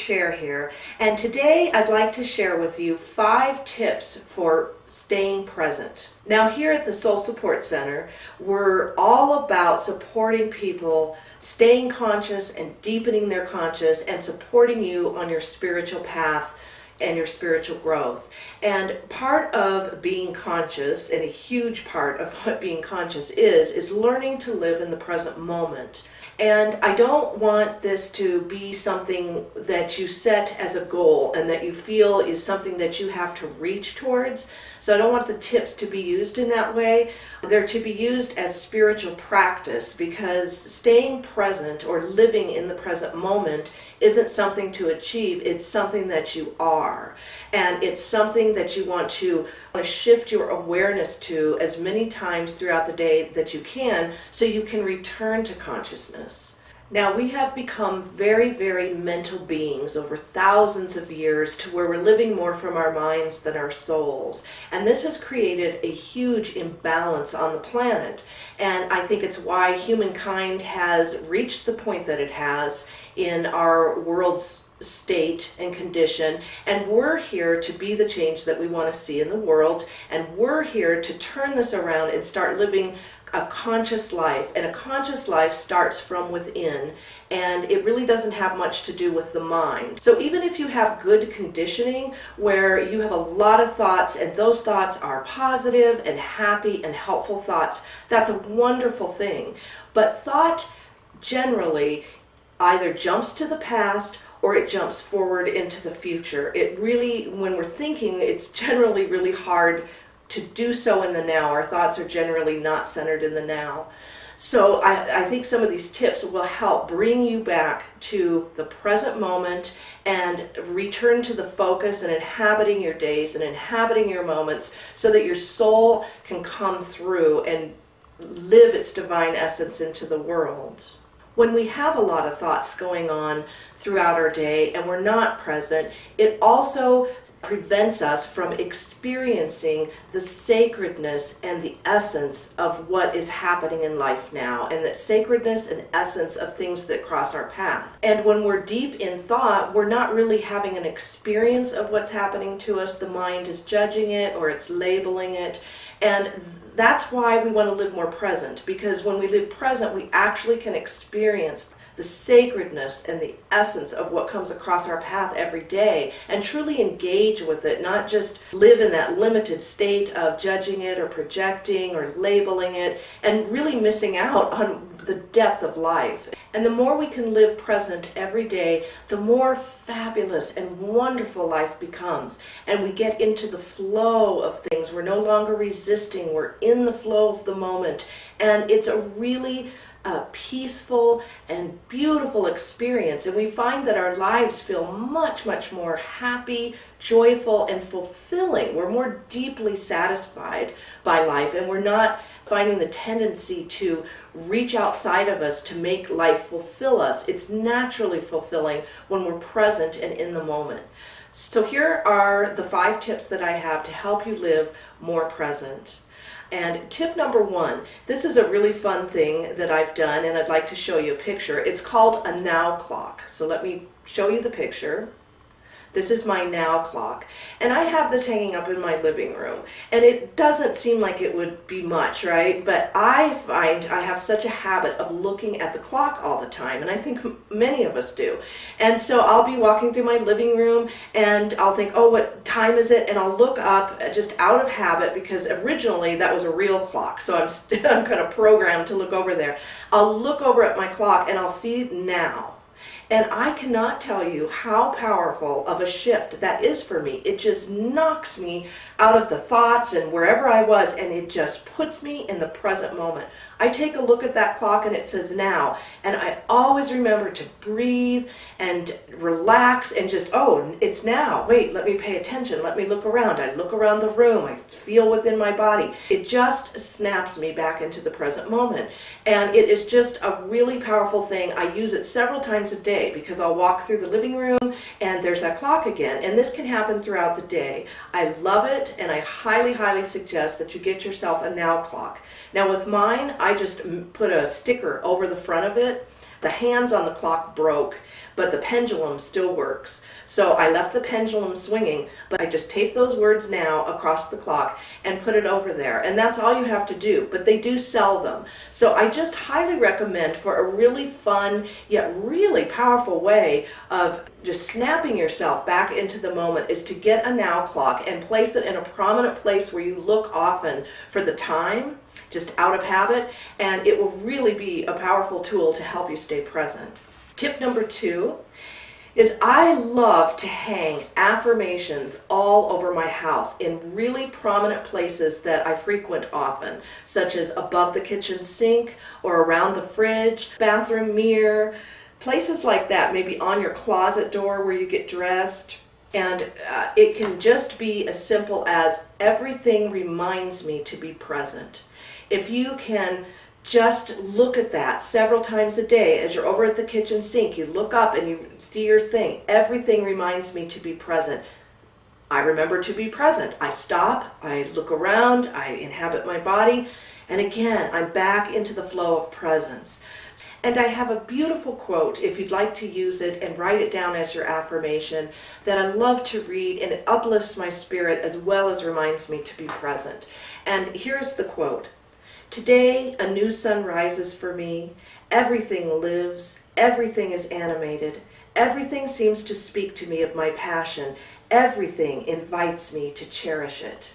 Cher here, and today I'd like to share with you 5 tips for staying present. Now here at the Soul Support Center, we're all about supporting people, staying conscious and deepening their conscious and supporting you on your spiritual path and your spiritual growth. And part of being conscious, and a huge part of what being conscious is learning to live in the present moment. And I don't want this to be something that you set as a goal and that you feel is something that you have to reach towards. So I don't want the tips to be used in that way. They're to be used as spiritual practice, because staying present or living in the present moment isn't something to achieve, it's something that you are. And it's something that you want to shift your awareness to as many times throughout the day that you can, so you can return to consciousness. Now, we have become very, very mental beings over thousands of years, to where we're living more from our minds than our souls. And this has created a huge imbalance on the planet. And I think it's why humankind has reached the point that it has in our world's state and condition, and we're here to be the change that we want to see in the world, and we're here to turn this around and start living a conscious life. And a conscious life starts from within, and it really doesn't have much to do with the mind. So even if you have good conditioning where you have a lot of thoughts, and those thoughts are positive and happy and helpful thoughts, that's a wonderful thing. But thought generally either jumps to the past or it jumps forward into the future. It really, when we're thinking, it's generally really hard to do so in the now. Our thoughts are generally not centered in the now. So I think some of these tips will help bring you back to the present moment and return to the focus and inhabiting your days and inhabiting your moments, so that your soul can come through and live its divine essence into the world. When we have a lot of thoughts going on throughout our day and we're not present, it also prevents us from experiencing the sacredness and the essence of what is happening in life now, and that sacredness and essence of things that cross our path. And when we're deep in thought, we're not really having an experience of what's happening to us. The mind is judging it or it's labeling it. And that's why we want to live more present, because when we live present, we actually can experience the sacredness and the essence of what comes across our path every day, and truly engage with it, not just live in that limited state of judging it or projecting or labeling it, and really missing out on the depth of life. And the more we can live present every day, the more fabulous and wonderful life becomes. And we get into the flow of things. We're no longer resisting. We're in the flow of the moment. And it's a really peaceful and beautiful experience. And we find that our lives feel much, much more happy, joyful, and fulfilling. We're more deeply satisfied by life, and we're not finding the tendency to reach outside of us to make life fulfill us. It's naturally fulfilling when we're present and in the moment. So here are the 5 tips that I have to help you live more present. And tip number 1, this is a really fun thing that I've done, and I'd like to show you a picture. It's called a now clock. So let me show you the picture. This is my now clock, and I have this hanging up in my living room, and it doesn't seem like it would be much, right? But I find I have such a habit of looking at the clock all the time, and I think many of us do. And so I'll be walking through my living room, and I'll think, oh, what time is it? And I'll look up just out of habit, because originally that was a real clock, so I'm kind of programmed to look over there. I'll look over at my clock, and I'll see now. And I cannot tell you how powerful of a shift that is for me. It just knocks me out of the thoughts and wherever I was, and it just puts me in the present moment. I take a look at that clock and it says now, and I always remember to breathe and relax and just, oh, it's now. Wait, let me pay attention. Let me look around. I look around the room. I feel within my body. It just snaps me back into the present moment. And it is just a really powerful thing. I use it several times a day, because I'll walk through the living room and there's that clock again. And this can happen throughout the day. I love it, and I highly, highly suggest that you get yourself a now clock. Now with mine, I just put a sticker over the front of it. The hands on the clock broke, but the pendulum still works. So I left the pendulum swinging, but I just tape those words now across the clock and put it over there. And that's all you have to do, but they do sell them. So I just highly recommend, for a really fun yet really powerful way of just snapping yourself back into the moment, is to get a now clock and place it in a prominent place where you look often for the time, just out of habit, and it will really be a powerful tool to help you stay present. Tip number 2 is I love to hang affirmations all over my house in really prominent places that I frequent often, such as above the kitchen sink or around the fridge, bathroom mirror, places like that, maybe on your closet door where you get dressed. And it can just be as simple as everything reminds me to be present. If you can just look at that several times a day as you're over at the kitchen sink, you look up and you see your thing. Everything reminds me to be present. I remember to be present. I stop, I look around, I inhabit my body, and again, I'm back into the flow of presence. And I have a beautiful quote, if you'd like to use it and write it down as your affirmation, that I love to read, and it uplifts my spirit as well as reminds me to be present. And here's the quote. Today, a new sun rises for me. Everything lives. Everything is animated. Everything seems to speak to me of my passion. Everything invites me to cherish it.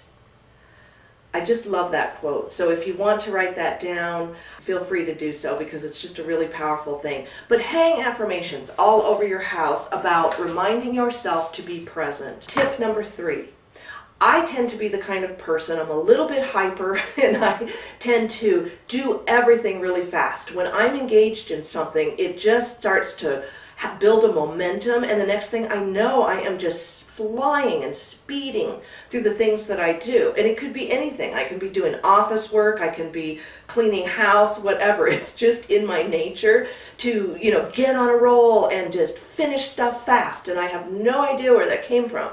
I just love that quote. So if you want to write that down, feel free to do so, because it's just a really powerful thing. But hang affirmations all over your house about reminding yourself to be present. Tip number 3. I tend to be the kind of person, I'm a little bit hyper, and I tend to do everything really fast. When I'm engaged in something, it just starts to build a momentum, and the next thing I know, I am just flying and speeding through the things that I do. And it could be anything. I can be doing office work, I can be cleaning house, whatever. It's just in my nature to, get on a roll and just finish stuff fast, and I have no idea where that came from.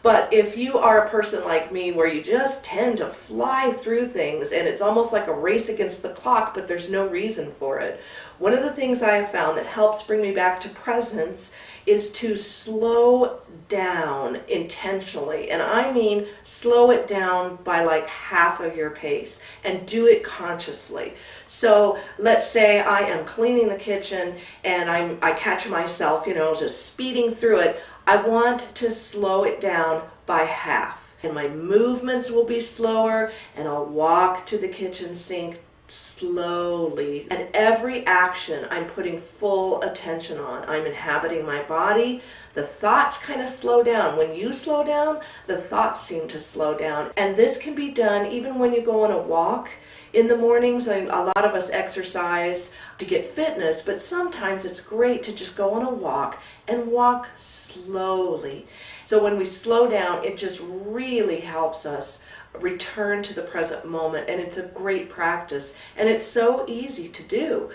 But if you are a person like me where you just tend to fly through things and it's almost like a race against the clock, but there's no reason for it, one of the things I have found that helps bring me back to presence is to slow down intentionally. And I mean slow it down by like half of your pace, and do it consciously. So let's say I am cleaning the kitchen and I catch myself, just speeding through it. I want to slow it down by half, and my movements will be slower, and I'll walk to the kitchen sink slowly. And every action I'm putting full attention on. I'm inhabiting my body. The thoughts kind of slow down. When you slow down, the thoughts seem to slow down. And this can be done even when you go on a walk. In the mornings, a lot of us exercise to get fitness, but sometimes it's great to just go on a walk and walk slowly. So when we slow down, it just really helps us return to the present moment, and it's a great practice, and it's so easy to do.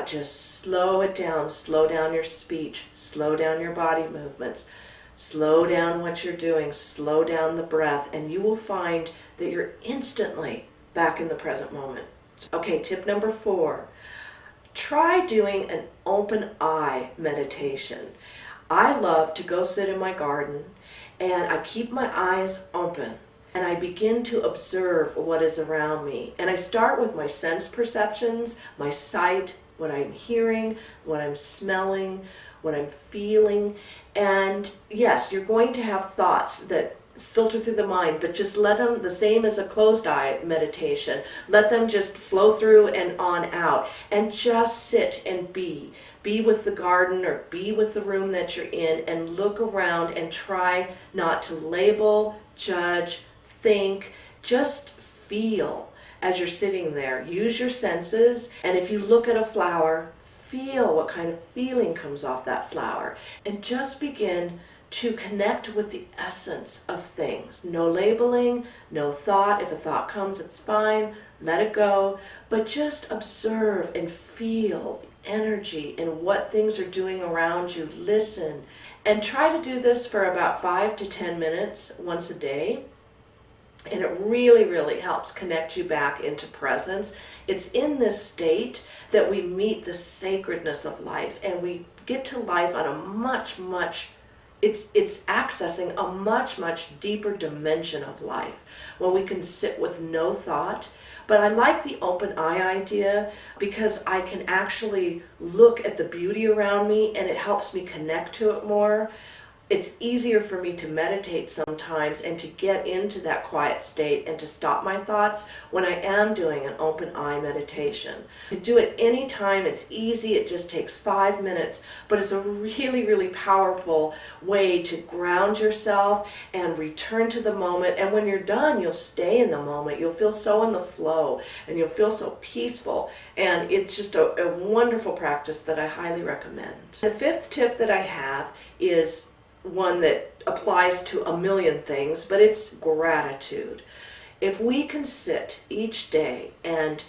Just slow it down, slow down your speech, slow down your body movements, slow down what you're doing, slow down the breath, and you will find that you're instantly back in the present moment. Okay, tip number 4. Try doing an open eye meditation. I love to go sit in my garden and I keep my eyes open and I begin to observe what is around me. And I start with my sense perceptions, my sight, what I'm hearing, what I'm smelling, what I'm feeling. And yes, you're going to have thoughts that filter through the mind, but just let them, the same as a closed eye meditation, let them just flow through and on out, and just sit and be with the garden or be with the room that you're in, and look around and try not to label, judge, think, just feel as you're sitting there. Use your senses, and if you look at a flower, feel what kind of feeling comes off that flower, and just begin to connect with the essence of things. No labeling, no thought. If a thought comes, it's fine, let it go, but just observe and feel the energy and what things are doing around you. Listen, and try to do this for about 5 to 10 minutes once a day. And it really, really helps connect you back into presence. It's in this state that we meet the sacredness of life, and we get to life on a much, it's accessing a much deeper dimension of life when we can sit with no thought. But I like the open eye idea because I can actually look at the beauty around me and it helps me connect to it more. It's easier for me to meditate sometimes and to get into that quiet state and to stop my thoughts when I am doing an open eye meditation. You can do it anytime, it's easy, it just takes 5 minutes, but it's a really powerful way to ground yourself and return to the moment. And when you're done, you'll stay in the moment. You'll feel so in the flow and you'll feel so peaceful. And it's just a wonderful practice that I highly recommend. The fifth tip that I have is one that applies to a million things, but it's gratitude. If we can sit each day and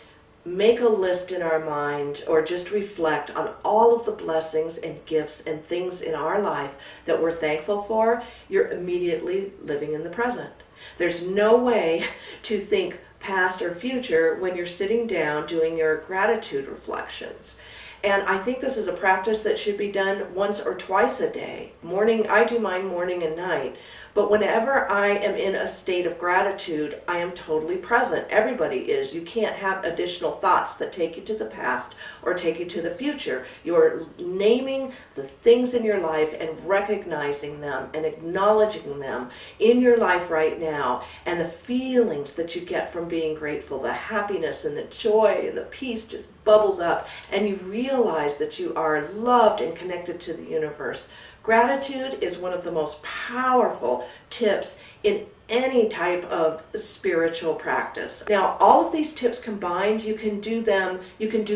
make a list in our mind or just reflect on all of the blessings and gifts and things in our life that we're thankful for, you're immediately living in the present. There's no way to think past or future when you're sitting down doing your gratitude reflections. And I think this is a practice that should be done once or twice a day. I do mine morning and night. But whenever I am in a state of gratitude, I am totally present. Everybody is. You can't have additional thoughts that take you to the past or take you to the future. You're naming the things in your life and recognizing them and acknowledging them in your life right now, and the feelings that you get from being grateful, the happiness and the joy and the peace just bubbles up, and you realize that you are loved and connected to the universe. Gratitude is one of the most powerful tips in any type of spiritual practice. Now, all of these tips combined, you can do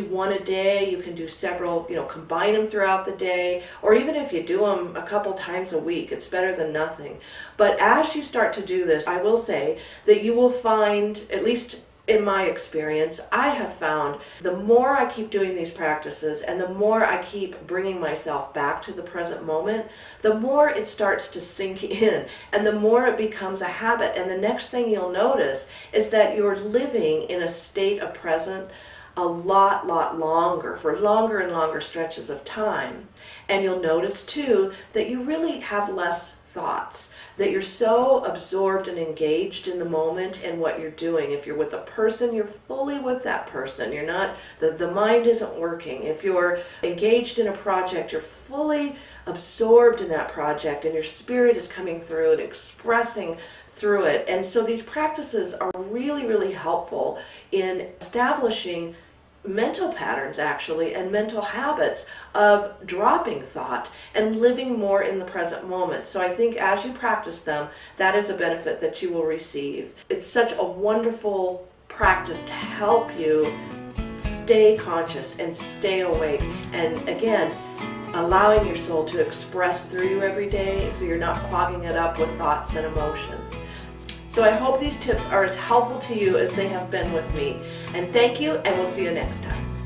one a day, you can do several, combine them throughout the day, or even if you do them a couple times a week, it's better than nothing. But as you start to do this, I will say that you will find, at least in my experience, I have found the more I keep doing these practices and the more I keep bringing myself back to the present moment, the more it starts to sink in and the more it becomes a habit. And the next thing you'll notice is that you're living in a state of present a lot longer, for longer and longer stretches of time. And you'll notice too that you really have less thoughts, that you're so absorbed and engaged in the moment and what you're doing. If you're with a person, you're fully with that person. You're not, the mind isn't working. If you're engaged in a project, you're fully absorbed in that project and your spirit is coming through and expressing through it. And so these practices are really helpful in establishing mental patterns actually and mental habits of dropping thought and living more in the present moment. So I think as you practice them, that is a benefit that you will receive. It's such a wonderful practice to help you stay conscious and stay awake, and again allowing your soul to express through you every day so you're not clogging it up with thoughts and emotions. So I hope these tips are as helpful to you as they have been with me. And thank you, and we'll see you next time.